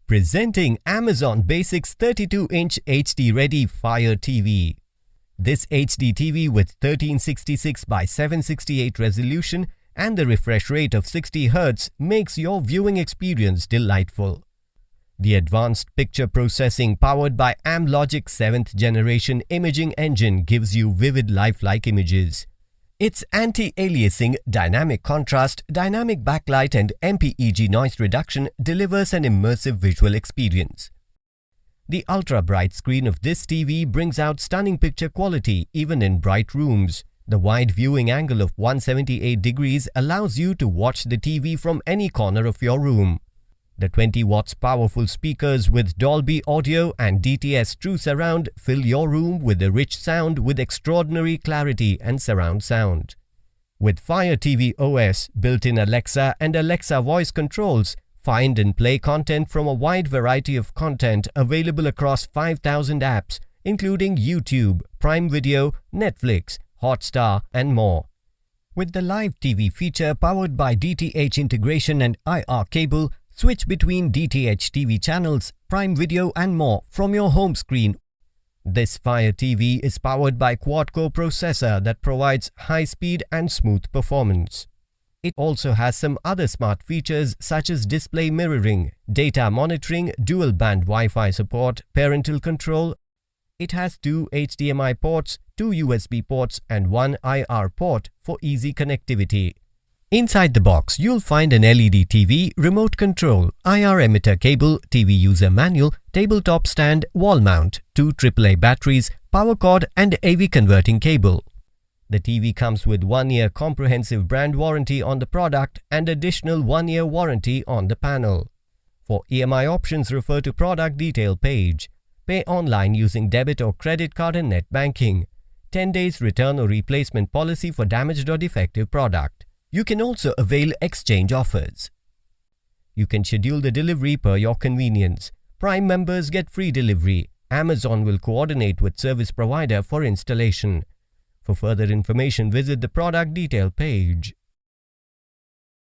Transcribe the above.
Presenting Amazon Basics 32-inch HD-ready Fire TV. This HD TV with 1366 by 768 resolution and the refresh rate of 60 Hz makes your viewing experience delightful. The advanced picture processing powered by Amlogic 7th generation imaging engine gives you vivid lifelike images. Its anti-aliasing, dynamic contrast, dynamic backlight and MPEG noise reduction delivers an immersive visual experience. The ultra-bright screen of this TV brings out stunning picture quality even in bright rooms. The wide viewing angle of 178 degrees allows you to watch the TV from any corner of your room. The 20 watts powerful speakers with Dolby audio and DTH True Surround fill your room with a rich sound with extraordinary clarity and surround sound. With Fire TV OS, built-in Alexa and Alexa voice controls, find and play content from a wide variety of content available across 5,000 apps, including YouTube, Prime Video, Netflix, Hotstar and more. With the Live TV feature powered by DTH integration and IR cable, switch between DTH TV channels, Prime Video and more from your home screen. This Fire TV is powered by quad-core processor that provides high speed and smooth performance. It also has some other smart features such as display mirroring, data monitoring, dual-band Wi-Fi support, parental control. It has 2 HDMI ports, 2 USB ports and 1 IR port for easy connectivity. Inside the box, you'll find an LED TV, remote control, IR emitter cable, TV user manual, tabletop stand, wall mount, 2 AAA batteries, power cord and AV converting cable. The TV comes with 1-year comprehensive brand warranty on the product and additional 1-year warranty on the panel. For EMI options, refer to product detail page. Pay online using debit or credit card and net banking. 10 days return or replacement policy for damaged or defective product. You can also avail exchange offers. You can schedule the delivery per your convenience. Prime members get free delivery. Amazon will coordinate with service provider for installation. For further information, visit the product detail page.